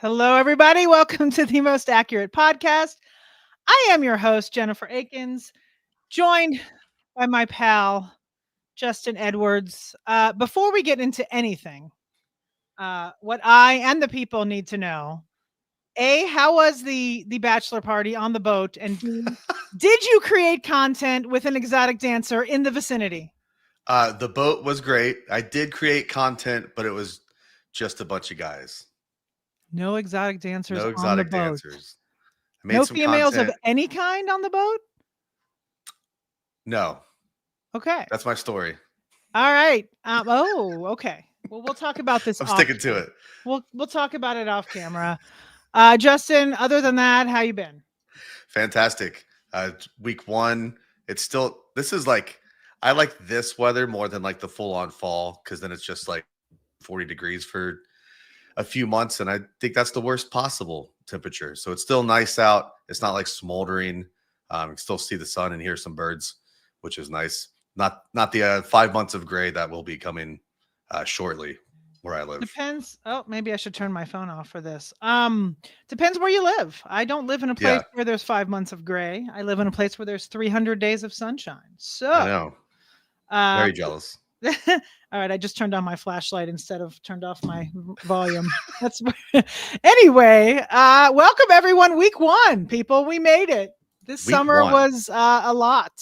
Hello, everybody. Welcome to the Most Accurate Podcast. I am your host, Jennifer Akins, joined by my pal, Justin Edwards. Before we get into anything, what I and the people need to know: A, how was the bachelor party on the boat? And B, did you create content with an exotic dancer in the vicinity? The boat was great. I did create content, but it was just a bunch of guys. No exotic dancers No on the exotic boat. dancers. I made No some females of content. any kind on the boat? No, Okay. that's my story. All right. Okay. Well, we'll talk about this. I'm off sticking to camera. it. We'll talk about it off camera. Justin, other than that, how you been? Fantastic. Week one. This is like, I like this weather more than like the full on fall because then it's just like 40 degrees for a few months. And I think that's the worst possible temperature. So it's still nice out. It's not like smoldering. You can still see the sun and hear some birds, which is nice. Not the 5 months of gray that will be coming shortly where I live. Depends. Oh, maybe I should turn my phone off for this. Depends where you live. I don't live in a place where there's 5 months of gray. I live in a place where there's 300 days of sunshine. So I know. Very jealous. All right, I just turned on my flashlight instead of turned off my volume. That's anyway. Welcome everyone. Week one, people. We made it. This summer was a lot.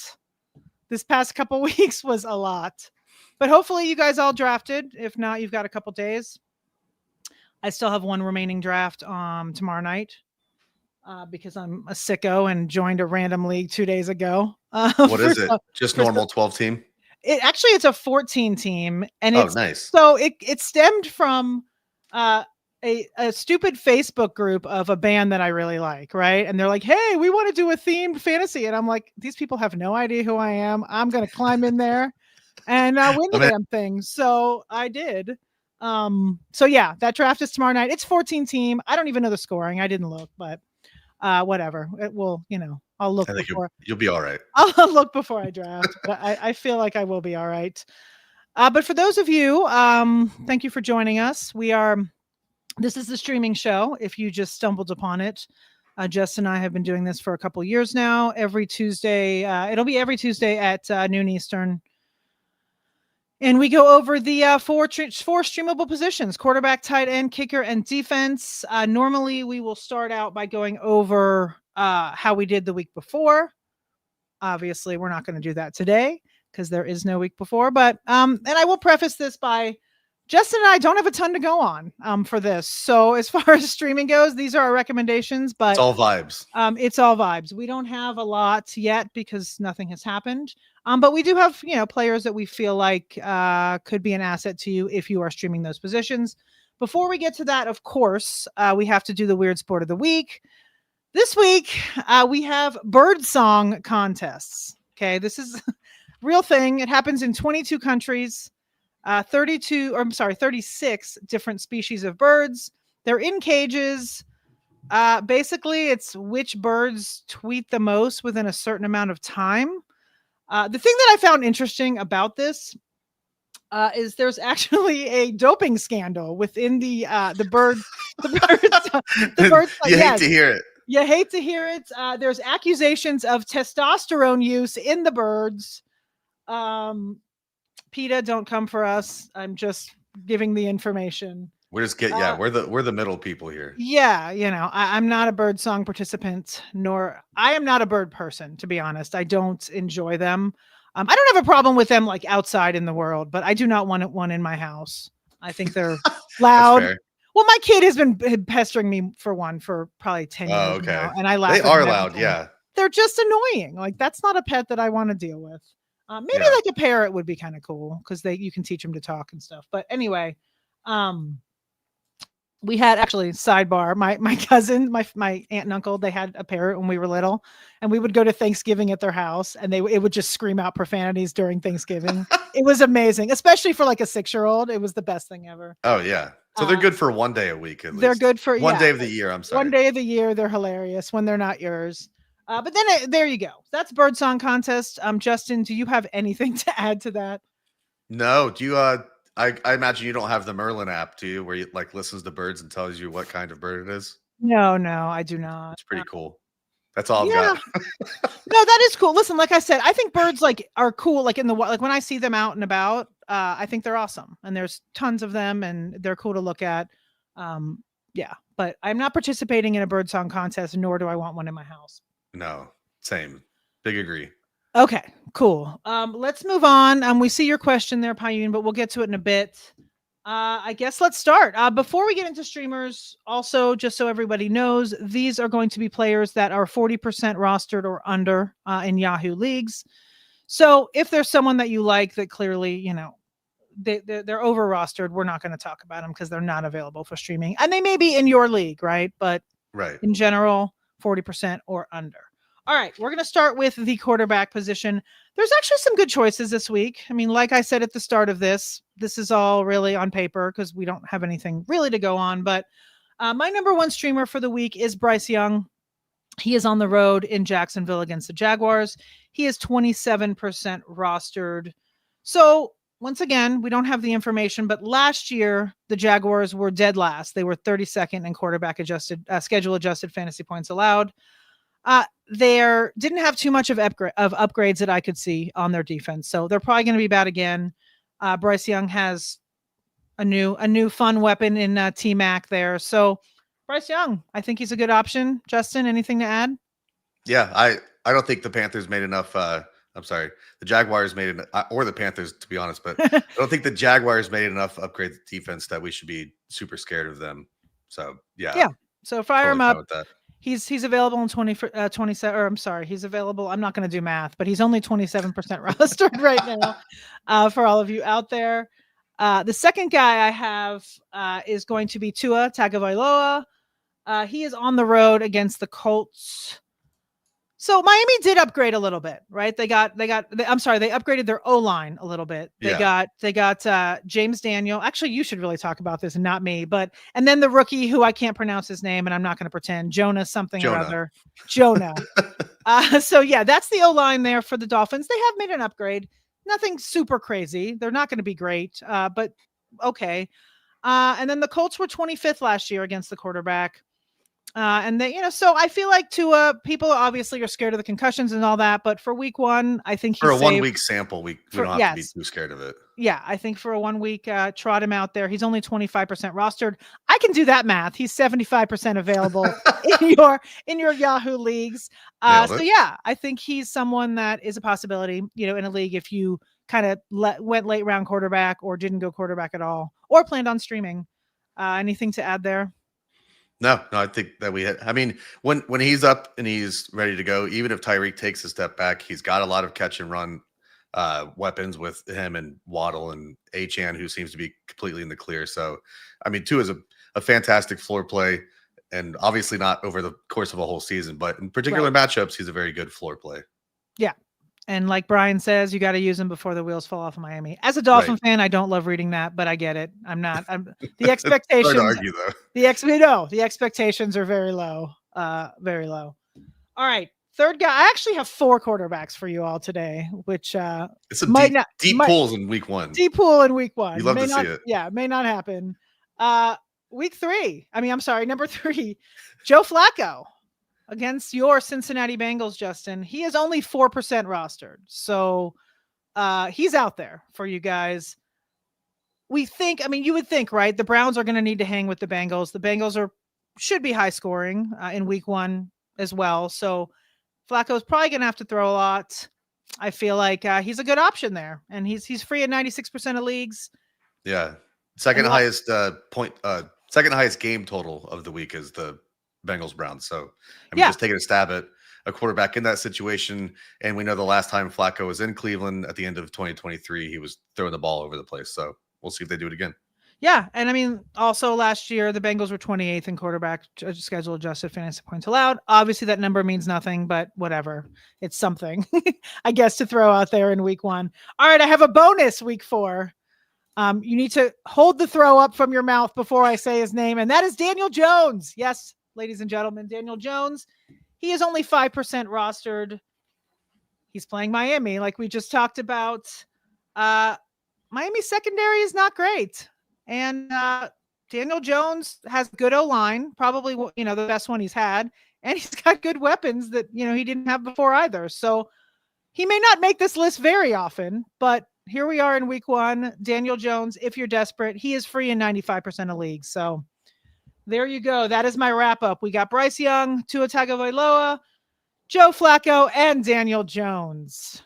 This past couple weeks was a lot, but hopefully you guys all drafted. If not, you've got a couple days. I still have one remaining draft tomorrow night because I'm a sicko and joined a random league 2 days ago. What is it? Just normal 12 team? It's a 14 team, and it's nice. So it stemmed from a stupid Facebook group of a band that I really like, right? And they're like, "Hey, we want to do a themed fantasy," and I'm like, "These people have no idea who I am. I'm gonna climb in there and win the damn thing." So I did. So yeah, that draft is tomorrow night. It's 14 team. I don't even know the scoring. I didn't look, but whatever. It will, I'll look before. You'll be all right. I'll look before I draft, but I feel like I will be all right. But for those of you, thank you for joining us. This is the streaming show. If you just stumbled upon it, Jess and I have been doing this for a couple years now. Every Tuesday, it'll be every Tuesday at noon Eastern. And we go over the four streamable positions: quarterback, tight end, kicker, and defense. Normally, we will start out by going over how we did the week before. Obviously, we're not going to do that today because there is no week before. But and I will preface this by Justin and I don't have a ton to go on for this. So as far as streaming goes, these are our recommendations. But it's all vibes. It's all vibes. We don't have a lot yet because nothing has happened. But we do have, players that we feel like could be an asset to you if you are streaming those positions. Before we get to that, of course, we have to do the weird sport of the week. This week, we have bird song contests. Okay, this is a real thing. It happens in 22 countries, 36 different species of birds. They're in cages. Basically, it's which birds tweet the most within a certain amount of time. The thing that I found interesting about this is there's actually a doping scandal within the birds. The birds. You hate to hear it. You hate to hear it. There's accusations of testosterone use in the birds. PETA, don't come for us. I'm just giving the information. We're just we're the middle people here. Yeah, I'm not a bird song participant, nor I am not a bird person, to be honest. I don't enjoy them. I don't have a problem with them like outside in the world, but I do not want one in my house. I think they're loud. Well, my kid has been pestering me for one for probably 10 years now, and I laugh. They are loud, yeah. They're just annoying. Like, that's not a pet that I want to deal with. Maybe like a parrot would be kind of cool because you can teach them to talk and stuff. But anyway, we had actually sidebar. My cousin, my aunt and uncle, they had a parrot when we were little, and we would go to Thanksgiving at their house, and it would just scream out profanities during Thanksgiving. It was amazing, especially for like a 6-year-old. It was the best thing ever. Oh yeah. So they're good for one day a week at least. They're good for one day of the year. I'm sorry. One day of the year, they're hilarious when they're not yours. But then there you go. That's birdsong contest. Justin, do you have anything to add to that? No. Do you? I imagine you don't have the Merlin app, do you? Where you like listens to birds and tells you what kind of bird it is. No, no, I do not. It's pretty cool. That's all I've Yeah. got. No, that is cool. Listen, like I said, I think birds like are cool. Like in the like when I see them out and about, I think they're awesome, and there's tons of them, and they're cool to look at. Yeah, but I'm not participating in a bird song contest, nor do I want one in my house. No, same. Big agree. Okay, cool. Let's move on. We see your question there, Payun, but we'll get to it in a bit. I guess let's start. Before we get into streamers, also, just so everybody knows, these are going to be players that are 40% rostered or under in Yahoo leagues. So if there's someone that you like that clearly, you know, they're over rostered, we're not going to talk about them because they're not available for streaming. And they may be in your league, right? But Right. in general, 40% or under. All right, we're going to start with the quarterback position. There's actually some good choices this week. I mean, like I said at the start of this is all really on paper because we don't have anything really to go on. But my number one streamer for the week is Bryce Young. He is on the road in Jacksonville against the Jaguars. He is 27% rostered. So once again, we don't have the information, but last year the Jaguars were dead last. They were 32nd in quarterback adjusted, schedule adjusted fantasy points allowed. They didn't have too much of upgrades that I could see on their defense, so they're probably going to be bad again. Bryce Young has a new fun weapon in T-Mac there, so Bryce Young, I think he's a good option. Justin, anything to add? Yeah, I don't think the Panthers made enough. I'm sorry, the Jaguars made or the Panthers, to be honest, but I don't think the Jaguars made enough upgrades to defense that we should be super scared of them. So yeah. So fire him up. With that. He's available in 27, or I'm sorry, he's available. I'm not going to do math, but he's only 27% rostered right now for all of you out there. The second guy I have is going to be Tua Tagovailoa. He is on the road against the Colts. So Miami did upgrade a little bit, right? They upgraded their O-line a little bit. They got James Daniel. Actually, you should really talk about this and not me, and then the rookie who I can't pronounce his name and I'm not going to pretend, Jonah or other. Jonah. So yeah, that's the O-line there for the Dolphins. They have made an upgrade. Nothing super crazy. They're not going to be great, but okay. And then the Colts were 25th last year against the quarterback. And they, so I feel like people obviously are scared of the concussions and all that, but for week one, I think for a 1 week sample, we don't have to be too scared of it. Yeah, I think for a 1 week, trot him out there. He's only 25% rostered. I can do that math. He's 75% available in your Yahoo leagues. So yeah, I think he's someone that is a possibility, in a league if you kind of went late round quarterback or didn't go quarterback at all or planned on streaming. Anything to add there? No, I think that when he's up and he's ready to go, even if Tyreek takes a step back, he's got a lot of catch and run weapons with him and Waddle and Achane, who seems to be completely in the clear. So, Tua is a fantastic floor play, and obviously not over the course of a whole season, but in particular matchups, he's a very good floor play. Yeah. And like Brian says, you got to use them before the wheels fall off of Miami. As a Dolphin fan, I don't love reading that, but I get it. The expectations. Hard to argue, though. The expectations are very low. Very low. All right. Third guy. I actually have 4 quarterbacks for you all today, which it's some deep pools in week 1. Deep pool in week 1. You love to see it. Yeah, may not happen. Week 3. Number 3, Joe Flacco. Against your Cincinnati Bengals, Justin, he is only 4% rostered. So he's out there for you guys. We think, you would think, right? The Browns are going to need to hang with the Bengals. The Bengals should be high scoring in week 1 as well. So Flacco is probably going to have to throw a lot. I feel like he's a good option there. And he's free at 96% of leagues. Yeah. Second highest game total of the week is the Bengals Browns. So just taking a stab at a quarterback in that situation. And we know the last time Flacco was in Cleveland at the end of 2023, he was throwing the ball over the place. So we'll see if they do it again. Yeah. And also last year, the Bengals were 28th in quarterback schedule adjusted fantasy points allowed. Obviously that number means nothing, but whatever. It's something, I guess, to throw out there in week 1. All right. I have a bonus week 4. You need to hold the throw up from your mouth before I say his name. And that is Daniel Jones. Yes. Ladies and gentlemen, Daniel Jones, he is only 5% rostered. He's playing Miami, like we just talked about. Miami secondary is not great. And Daniel Jones has good O-line, probably, the best one he's had. And he's got good weapons that, he didn't have before either. So he may not make this list very often, but here we are in week 1. Daniel Jones, if you're desperate, he is free in 95% of leagues. So there you go. That is my wrap up. We got Bryce Young, Tua Tagovailoa, Joe Flacco, and Daniel Jones.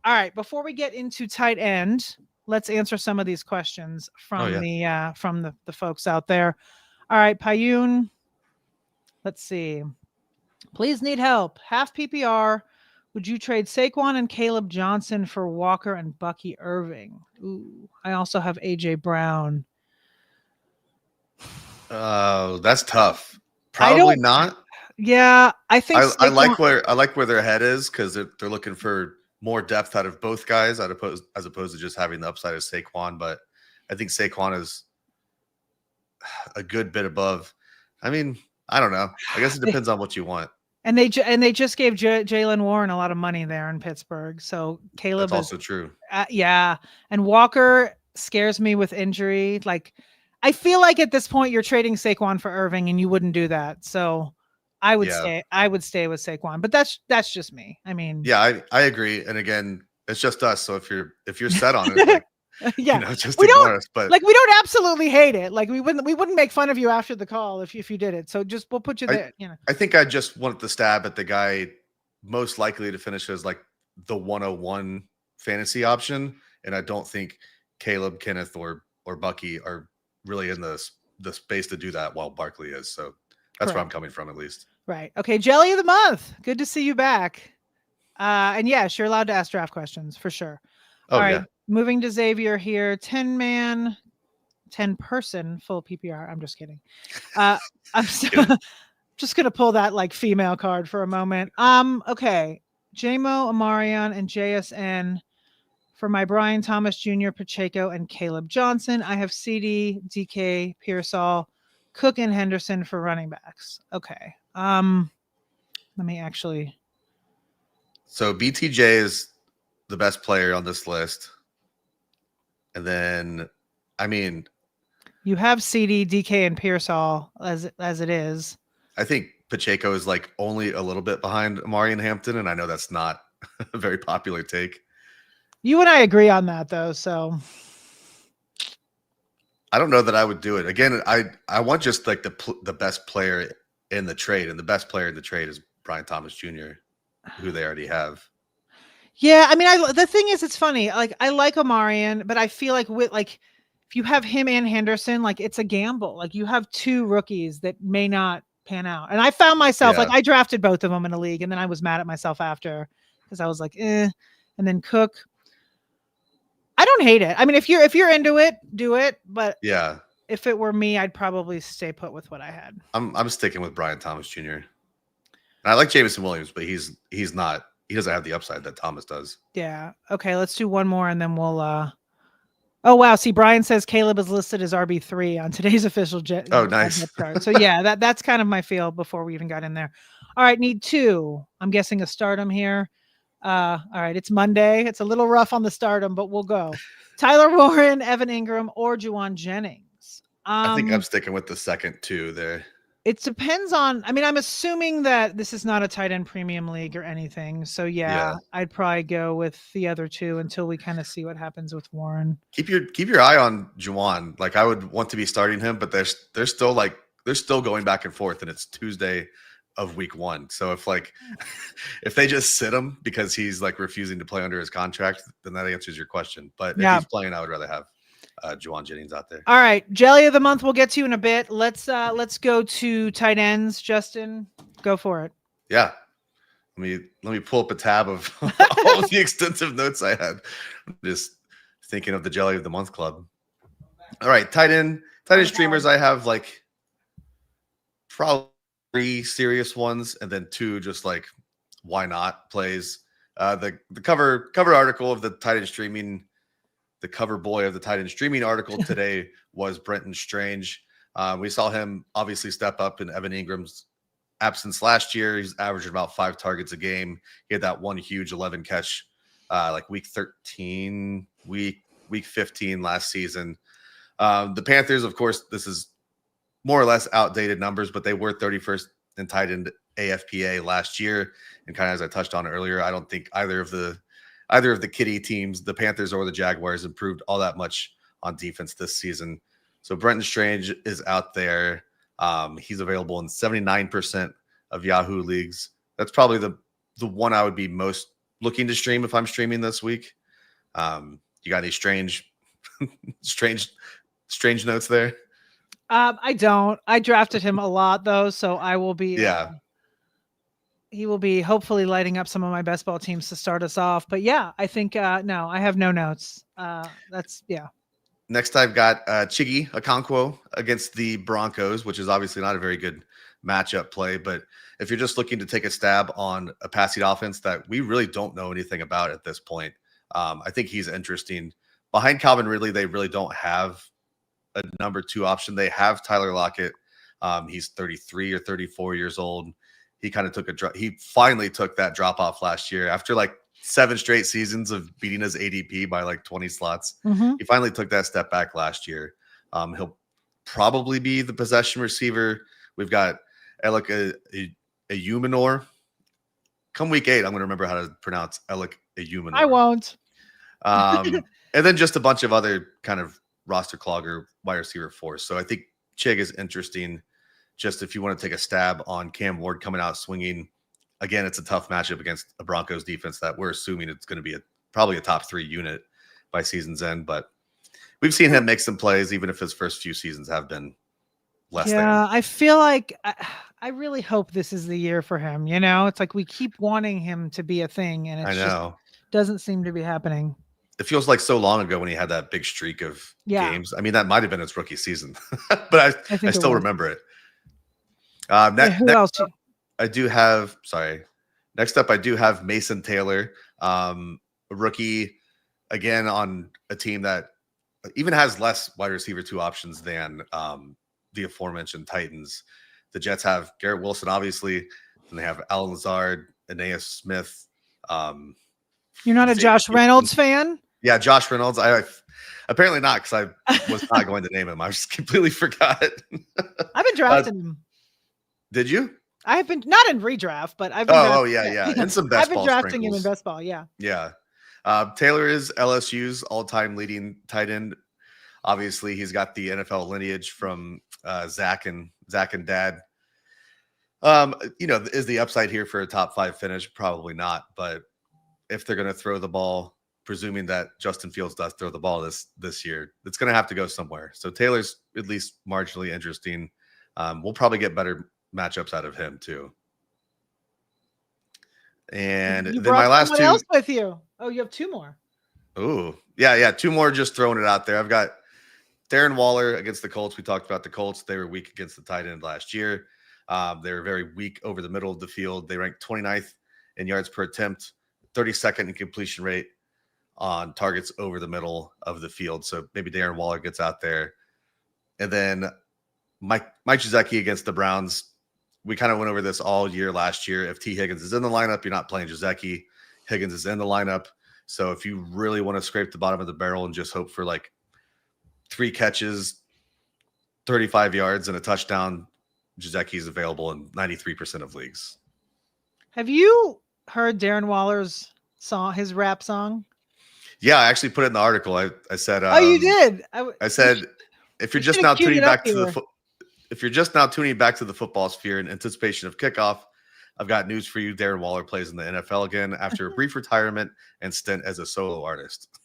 All right. Before we get into tight end, let's answer some of these questions from the folks out there. All right, Payun. Let's see. Please need help. Half PPR. Would you trade Saquon and Caleb Johnson for Walker and Bucky Irving? Ooh, I also have AJ Brown. That's tough. Probably not. Yeah, I think I like where their head is because they're looking for more depth out of both guys as opposed to just having the upside of Saquon. But I think Saquon is a good bit above. I mean, I don't know. I guess it depends on what you want. And they just gave Jaylen Warren a lot of money there in Pittsburgh. So Caleb That's also true. Yeah, and Walker scares me with injury. Like, I feel like at this point you're trading Saquon for Irving, and you wouldn't do that. So I would stay. I would stay with Saquon, but that's just me. I mean, yeah, I agree. And again, it's just us. So if you're set on it, like, yeah, just ignore us. But like, we don't absolutely hate it. Like, we wouldn't make fun of you after the call if you did it. So we'll put you there. I think I just wanted to stab at the guy most likely to finish as like the 101 fantasy option, and I don't think Caleb, Kenneth, or Bucky are really in the space to do that while Barkley is. So that's where I'm coming from, at least. Right. Okay. Jelly of the month. Good to see you back. And yes, you're allowed to ask draft questions for sure. All right. Yeah. Moving to Xavier here. 10-man, 10-person full PPR. I'm just kidding. I'm just going to pull that like female card for a moment. Okay. JMO, Amarion, and JSN for my Brian Thomas Jr., Pacheco, and Caleb Johnson. I have CD, DK, Pearsall, Cook, and Henderson for running backs. Okay. Let me actually. So BTJ is the best player on this list. And then, I mean, you have CD, DK, and Pearsall as it is. I think Pacheco is like only a little bit behind Amari and Hampton, and I know that's not a very popular take. You and I agree on that, though. So I don't know that I would do it again. I want just like the best player in the trade, and the best player in the trade is Brian Thomas Jr., who they already have. Yeah, I mean, the thing is, it's funny. Like, I like Amarian, but I feel like if you have him and Henderson, like, it's a gamble. Like, you have two rookies that may not pan out. And I found myself like, I drafted both of them in a league, and then I was mad at myself after because I was like, eh. And then Cook, I don't hate it. I mean, if you're into it, do it. But yeah, if it were me, I'd probably stay put with what I had. I'm sticking with Brian Thomas Jr. And I like Jameson Williams, but he's not. He doesn't have the upside that Thomas does. Yeah. Okay, let's do one more, and then we'll. Oh wow! See, Brian says Caleb is listed as RB3 on today's official jet. Oh, nice. So yeah, that's kind of my feel before we even got in there. All right, need 2. I'm guessing a stardom here. All right, it's Monday. It's a little rough on the stardom, but we'll go. Tyler Warren, Evan Ingram, or Juwan Jennings. I think I'm sticking with the second 2 there. It depends on. I mean, I'm assuming that this is not a tight end premium league or anything. So yeah, I'd probably go with the other 2 until we kind of see what happens with Warren. Keep your eye on Juwan. Like, I would want to be starting him, but they're still going back and forth, and it's Tuesday of week 1. So if they just sit him because he's like refusing to play under his contract, then that answers your question. But if he's playing, I would rather have Juwan Jennings out there. All right, Jelly of the month. We'll get to you in a bit. Let's go to tight ends. Justin, go for it. Yeah, let me pull up a tab of all of the extensive notes I had. I'm just thinking of the Jelly of the Month club. All right, tight end streamers. I have like probably 3 serious ones, and then 2 just like why not plays. The cover article of the tight end streaming. The cover boy of the tight end streaming article today was Brenton Strange. We saw him obviously step up in Evan Ingram's absence last year. He's averaging about 5 targets a game. He had that one huge 11 catch, like week 13, week week 15 last season. The Panthers, of course, this is more or less outdated numbers, but they were 31st in tight end AFPA last year. And kind of as I touched on earlier, I don't think either of the kitty teams, the Panthers or the Jaguars, improved all that much on defense this season. So Brenton Strange is out there. He's available in 79% of Yahoo leagues. That's probably the one I would be most looking to stream if I'm streaming this week. You got any strange notes there? I don't. I drafted him a lot though, so I will be. Yeah. He will be hopefully lighting up some of my best ball teams to start us off. But yeah, I think no, I have no notes. That's yeah. Next, I've got Chiggy Okonkwo against the Broncos, which is obviously not a very good matchup play. But if you're just looking to take a stab on a passing offense that we really don't know anything about at this point, I think he's interesting. Behind Calvin Ridley, they really don't have a number 2 option. They have Tyler Lockett. He's 33 or 34 years old. He kind of took a drop. He finally took that drop off last year after like 7 straight seasons of beating his ADP by like 20 slots. Mm-hmm. He finally took that step back last year. He'll probably be the possession receiver. We've got Alec Ayumanor. Come week 8, I'm going to remember how to pronounce Alec Ayumanor. I won't. And then just a bunch of other kind of roster clogger wide receiver force. So I think Chig is interesting. Just if you want to take a stab on Cam Ward coming out swinging, again, it's a tough matchup against a Broncos defense that we're assuming it's going to be probably a top 3 unit by season's end. But we've seen him make some plays, even if his first few seasons have been less than. Yeah, I feel like I really hope this is the year for him. You know, it's like we keep wanting him to be a thing, and it just doesn't seem to be happening. It feels like so long ago when he had that big streak of games. I mean, that might have been his rookie season, but I still remember it. Who else? I do have, next up, I do have Mason Taylor, a rookie, again, on a team that even has less wide receiver 2 options than the aforementioned Titans. The Jets have Garrett Wilson, obviously, and they have Alan Lazard, Aeneas Smith. You're not a Josh Reynolds fan? Yeah, Josh Reynolds. I apparently not, because I was not going to name him. I just completely forgot. I've been drafting him. Did you? I have been not in redraft, but I've been. Yeah. And some best ball. I've been drafting him in best ball. Yeah. Yeah. Taylor is LSU's all-time leading tight end. Obviously, he's got the NFL lineage from Zach and Dad. Is the upside here for a top 5 finish? Probably not. But if they're going to throw the ball, presuming that Justin Fields does throw the ball this year, it's going to have to go somewhere. So Taylor's at least marginally interesting. We'll probably get better matchups out of him too. And then my last 2 else with you. Oh, you have 2 more. Oh, yeah. 2 more, just throwing it out there. I've got Darren Waller against the Colts. We talked about the Colts. They were weak against the tight end last year. They were very weak over the middle of the field. They ranked 29th in yards per attempt, 32nd in completion rate on targets over the middle of the field. So maybe Darren Waller gets out there. And then Mike Gesicki against the Browns. We kind of went over this all year last year. If T. Higgins is in the lineup, you're not playing Gesicki. Higgins is in the lineup. So if you really want to scrape the bottom of the barrel and just hope for like 3 catches, 35 yards, and a touchdown, Gesicki is available in 93% of leagues. Have you heard Darren Waller's song, his rap song? Yeah, I actually put it in the article. I said, oh, you did. I said, if you're just now tuning back to the football sphere in anticipation of kickoff, I've got news for you. Darren Waller plays in the NFL again after a brief retirement and stint as a solo artist.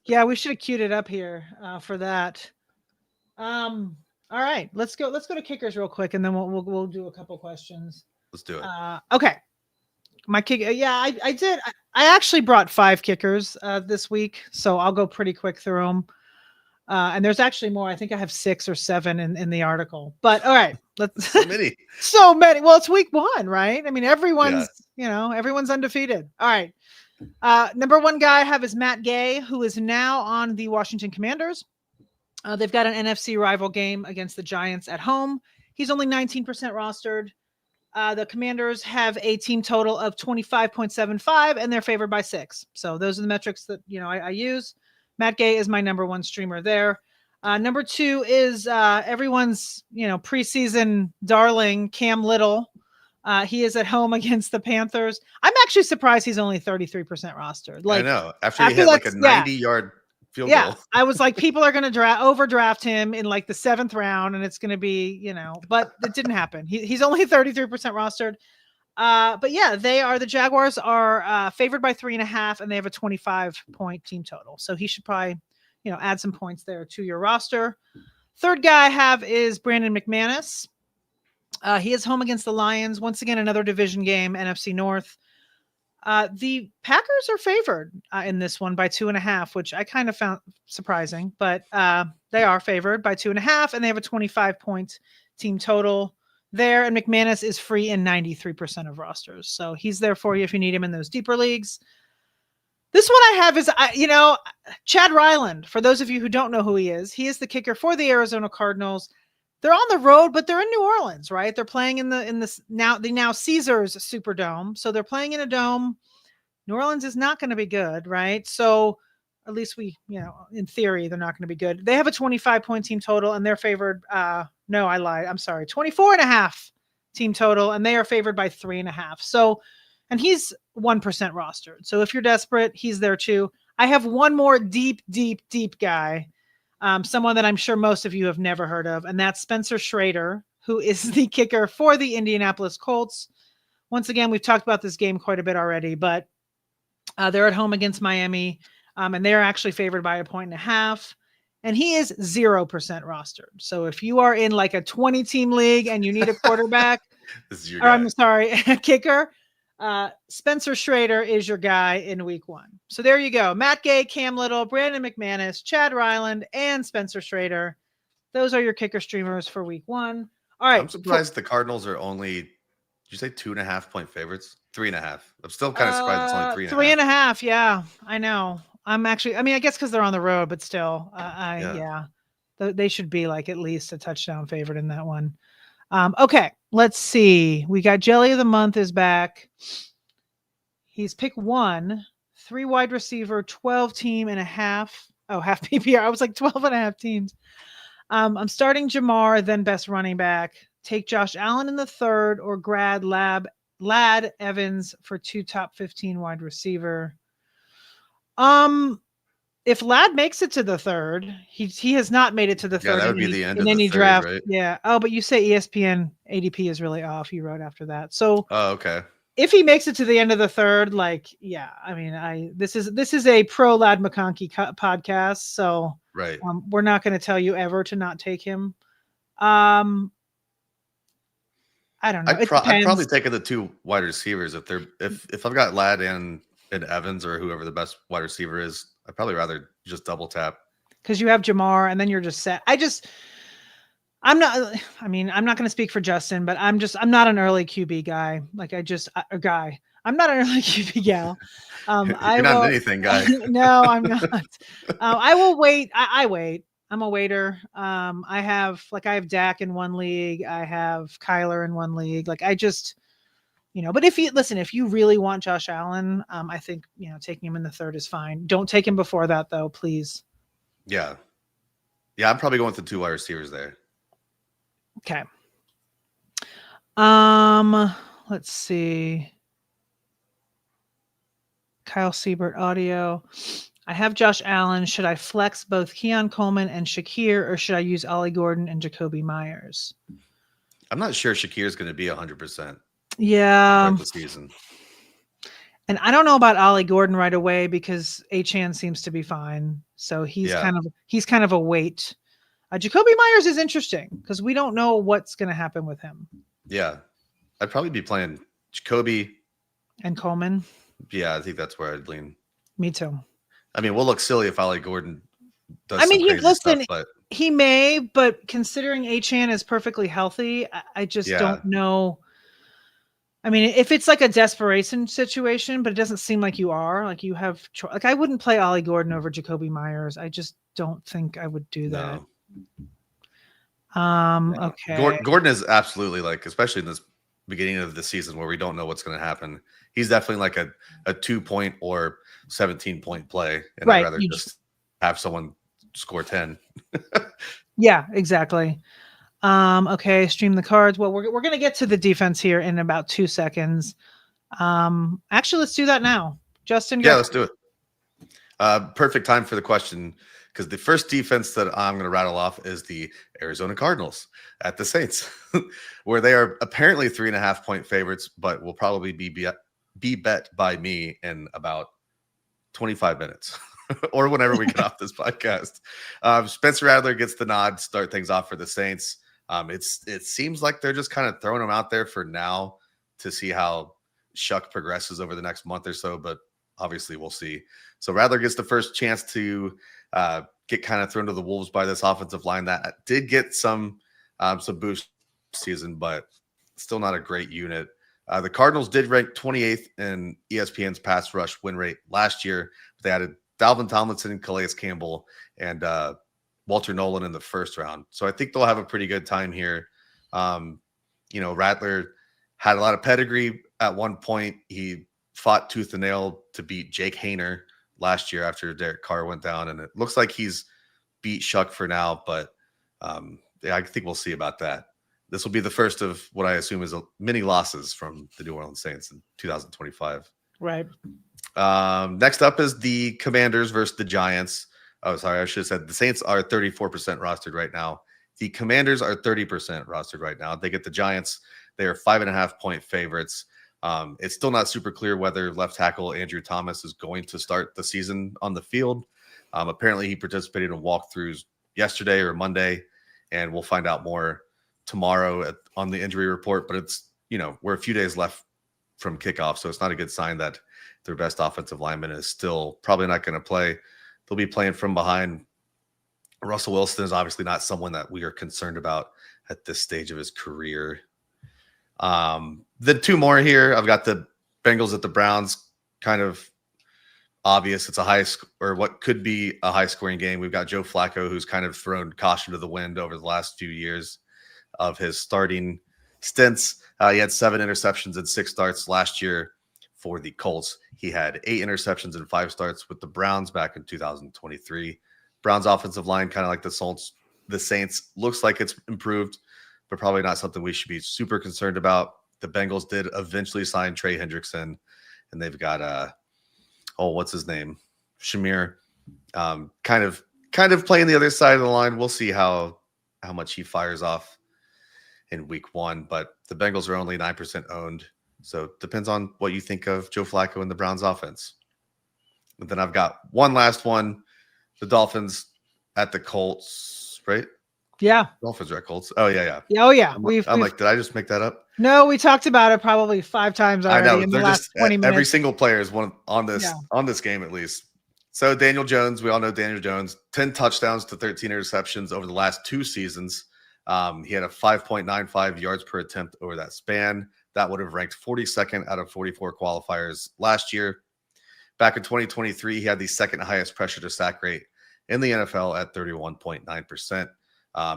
Yeah, we should have queued it up here for that. All right, let's go to kickers real quick, and then we'll do a couple questions. Let's do it. Okay, my kick. Yeah, I did. I actually brought 5 kickers this week, so I'll go pretty quick through them. And there's actually more. I think I have 6 or 7 in the article. But all right, let's. So many. So many. Well, it's week 1, right? I mean, everyone's undefeated. All right. Number 1 guy I have is Matt Gay, who is now on the Washington Commanders. They've got an NFC rival game against the Giants at home. He's only 19% rostered. The Commanders have a team total of 25.75, and they're favored by 6. So those are the metrics that I use. Matt Gay is my number one streamer there. Number two is everyone's preseason darling, Cam Little. He is at home against the Panthers. I'm actually surprised he's only 33% rostered. I know. After he hit like a 90-yard field goal. I was like, people are going to overdraft him in like the 7th round, and it's going to be, but it didn't happen. He's only 33% rostered. But yeah, the Jaguars are favored by 3.5, and they have a 25-point team total. So he should probably, add some points there to your roster. Third guy I have is Brandon McManus. He is home against the Lions. Once again, another division game, NFC North. The Packers are favored in this one by 2.5, which I kind of found surprising, but they are favored by 2.5, and they have a 25-point team total there. And McManus is free in 93% of rosters. So he's there for you if you need him in those deeper leagues. This one I have is, Chad Ryland. For those of you who don't know who he is the kicker for the Arizona Cardinals. They're on the road, but they're in New Orleans, right? They're playing in the now Caesars Superdome. So they're playing in a dome. New Orleans is not going to be good, right? So at least in theory, they're not going to be good. They have a 25-point team total, and they're favored. No, I lied. I'm sorry. 24.5 team total, and they are favored by 3.5. So, and he's 1% rostered. So if you're desperate, he's there too. I have one more deep guy. Someone that I'm sure most of you have never heard of, and that's Spencer Schrader, who is the kicker for the Indianapolis Colts. Once again, we've talked about this game quite a bit already, but they're at home against Miami, and they're actually favored by 1.5, and he is 0% rostered. So if you are in like a 20-team league and you need a quarterback, a kicker, Spencer Schrader is your guy in week 1. So there you go. Matt Gay, Cam Little, Brandon McManus, Chad Ryland, and Spencer Schrader. Those are your kicker streamers for week 1. All right. I'm surprised the Cardinals are only, did you say 2.5-point favorites? 3.5. I'm still kind of surprised it's only 3.5. 3.5. Yeah, I know. I guess because they're on the road, but still, they should be like at least a touchdown favorite in that one. Okay, let's see. We got Jelly of the Month is back. He's pick 1, 3 wide receiver, 12 team and a half. Oh, half PPR. I was like 12.5 teams. I'm starting Jamar, then best running back. Take Josh Allen in the 3rd, or grad Lad Evans for 2 top 15 wide receiver. If Lad makes it to the 3rd, he has not made it to the 3rd. Yeah, that would be the end of the 3rd, draft. Right? Yeah. Oh, but you say ESPN ADP is really off. You wrote after that. So okay. If he makes it to the end of the 3rd, this is a pro Lad McConkey podcast, so right. We're not going to tell you ever to not take him. I don't know. I'd probably take the 2 wide receivers if I've got Lad and Evans or whoever the best wide receiver is. I'd probably rather just double tap because you have Jamar and then you're just set. I'm not going to speak for Justin, but I'm not an early QB guy. I'm not an early QB gal. You're not anything guy. No, I'm not. I will wait. I wait. I'm a waiter. I have Dak in one league. I have Kyler in one league. But if you really want Josh Allen, I think, taking him in the 3rd is fine. Don't take him before that though, please. Yeah. Yeah. I'm probably going with the 2 wide receivers there. Okay. Let's see. Kyle Siebert audio. I have Josh Allen. Should I flex both Keon Coleman and Shakir, or should I use Ollie Gordon and Jacoby Myers? I'm not sure Shakir is going to be 100%. Yeah. The season. And I don't know about Ollie Gordon right away because Achane seems to be fine. So he's kind of a wait. Jacoby Myers is interesting because we don't know what's going to happen with him. Yeah. I'd probably be playing Jacoby and Coleman. Yeah, I think that's where I'd lean. Me too. I mean, we'll look silly if Ollie Gordon does. He may, but considering Achane is perfectly healthy, I just don't know. I mean, if it's like a desperation situation, but it doesn't seem like you are, like you have, I wouldn't play Ollie Gordon over Jacoby Myers. I just don't think I would do that. No. Okay. Gordon is absolutely especially in this beginning of the season where we don't know what's going to happen. He's definitely like a 2-point or 17-point play. And right. I'd rather have someone score 10. Yeah, exactly. Okay, stream the cards. Well, we're going to get to the defense here in about 2 seconds. Actually, let's do that now. Justin, go. Yeah, let's do it. Perfect time for the question, because the first defense that I'm going to rattle off is the Arizona Cardinals at the Saints, where they are apparently 3.5-point favorites, but will probably be bet by me in about 25 minutes or whenever we get off this podcast. Spencer Rattler gets the nod, start things off for the Saints. It seems like they're just kind of throwing him out there for now to see how Shuck progresses over the next month or so, but obviously we'll see. So Rattler gets the first chance to get kind of thrown to the wolves by this offensive line that did get some boost season, but still not a great unit. The Cardinals did rank 28th in ESPN's pass rush win rate last year. They added Dalvin Tomlinson, Calais Campbell, and Walter Nolan in the first round. So I think they'll have a pretty good time here. Rattler had a lot of pedigree at one point. He fought tooth and nail to beat Jake Haener last year after Derek Carr went down, and it looks like he's beat Shuck for now, but I think we'll see about that. This will be the first of what I assume is many losses from the New Orleans Saints in 2025. Right. Next up is the Commanders versus the Giants. Oh, sorry, I should have said the Saints are 34% rostered right now. The Commanders are 30% rostered right now. They get the Giants. They are 5.5-point favorites. It's still not super clear whether left tackle Andrew Thomas is going to start the season on the field. Apparently, he participated in walkthroughs yesterday or Monday, and we'll find out more tomorrow on the injury report. But it's, we're a few days left from kickoff, so it's not a good sign that their best offensive lineman is still probably not going to play. They'll be playing from behind. Russell Wilson is obviously not someone that we are concerned about at this stage of his career. The two more here, I've got the Bengals at the Browns, kind of obvious. It's what could be a high scoring game. We've got Joe Flacco, who's kind of thrown caution to the wind over the last few years of his starting stints. He had 7 interceptions and 6 starts last year for the Colts. He had 8 interceptions and 5 starts with the Browns back in 2023. Browns offensive line, kind of like the Saints, looks like it's improved, but probably not something we should be super concerned about. The Bengals did eventually sign Trey Hendrickson, and they've got what's his name? Shamir. Kind of playing the other side of the line. We'll see how much he fires off in week 1, but the Bengals are only 9% owned. So it depends on what you think of Joe Flacco and the Browns offense. And then I've got one last one. The Dolphins at the Colts, right? Yeah. Dolphins are at Colts. Oh, yeah. Oh, yeah. I'm like, did I just make that up? No, we talked about it probably 5 times already. I know. In They're the last 20 minutes. Every single player is one on this game at least. So Daniel Jones, we all know Daniel Jones, 10 touchdowns to 13 interceptions over the last 2 seasons. He had a 5.95 yards per attempt over that span. That would have ranked 42nd out of 44 qualifiers last year. Back in 2023, he had the second highest pressure to sack rate in the NFL at 31.9%.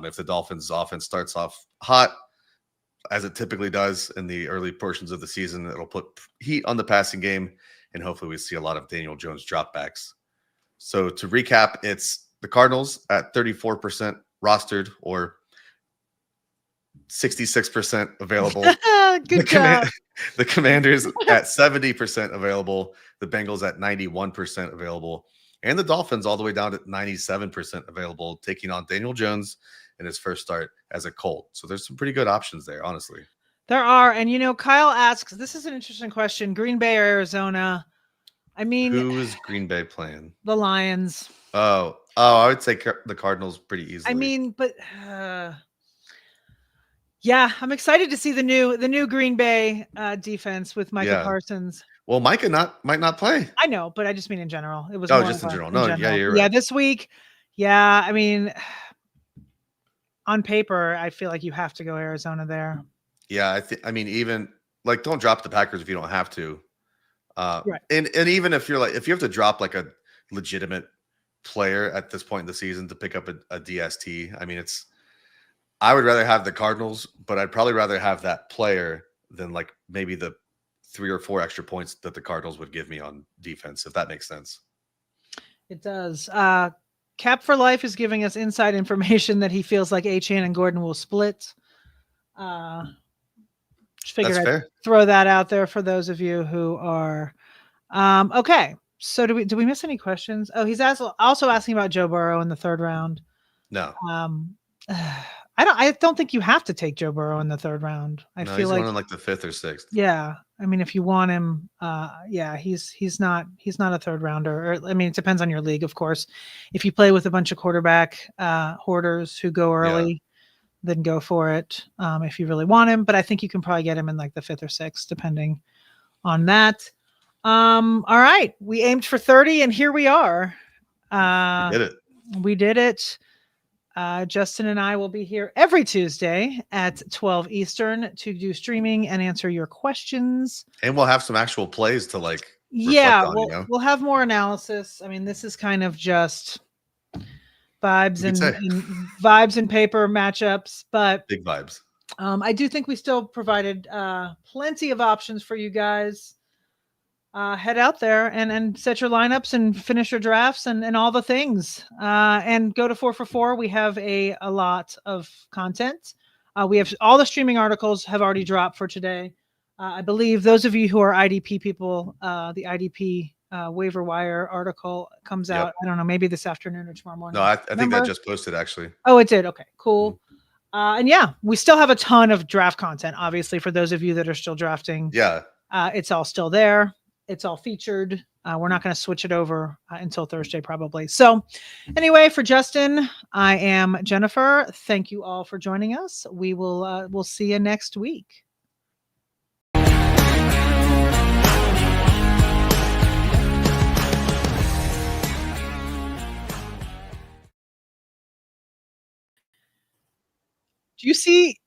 If the Dolphins offense starts off hot, as it typically does in the early portions of the season, it'll put heat on the passing game, and hopefully we see a lot of Daniel Jones dropbacks. So to recap, it's the Cardinals at 34% rostered, or 66% available. Good job. The Commanders at 70% available. The Bengals at 91% available. And the Dolphins all the way down to 97% available, taking on Daniel Jones in his first start as a Colt. So there's some pretty good options there, honestly. There are. And, Kyle asks, this is an interesting question. Green Bay or Arizona? I mean, who is Green Bay playing? The Lions. Oh, I would say the Cardinals pretty easily. I mean, but yeah, I'm excited to see the new Green Bay defense with Micah Parsons. Well, Micah might not play. I know, but I just mean in general. It was just in general. Yeah, you're right. Yeah, this week. Yeah, I mean, on paper, I feel like you have to go Arizona there. Yeah, I mean, even like, don't drop the Packers if you don't have to. Right. And even if you have to drop like a legitimate player at this point in the season to pick up a DST, I mean, I would rather have the Cardinals, but I'd probably rather have that player than like maybe the 3 or 4 extra points that the Cardinals would give me on defense, if that makes sense. It does. Cap for Life is giving us inside information that he feels like Achane and Gordon will split. Just figured That's I'd fair. throw that out there for those of you who are okay. So do we miss any questions? Oh, he's also asking about Joe Burrow in the third round. No. I don't think you have to take Joe Burrow in the third round. I feel he's like running like the 5th or 6th. Yeah. I mean, if you want him, yeah, he's not a third rounder. Or I mean, it depends on your league, of course. If you play with a bunch of quarterback hoarders who go early, then go for it if you really want him. But I think you can probably get him in like the 5th or 6th, depending on that. All right, we aimed for 30, and here we are. We did it. We did it. Justin and I will be here every Tuesday at 12 Eastern to do streaming and answer your questions. And we'll have some actual plays to like. Yeah, on, we'll have more analysis. I mean, this is kind of just vibes and vibes and paper matchups, but big vibes. I do think we still provided plenty of options for you guys. Head out there and set your lineups and finish your drafts and all the things. And go to 4 for 4. We have a lot of content. We have all the streaming articles have already dropped for today. I believe those of you who are IDP people, the IDP waiver wire article comes out. I don't know, maybe this afternoon or tomorrow morning. No, I think that just posted actually. Oh, it did. Okay, cool. And yeah, we still have a ton of draft content, obviously, for those of you that are still drafting. Yeah. It's all still there. It's all featured. We're not going to switch it over until Thursday, probably. So anyway, for Justin, I am Jennifer. Thank you all for joining us. We'll see you next week. Do you see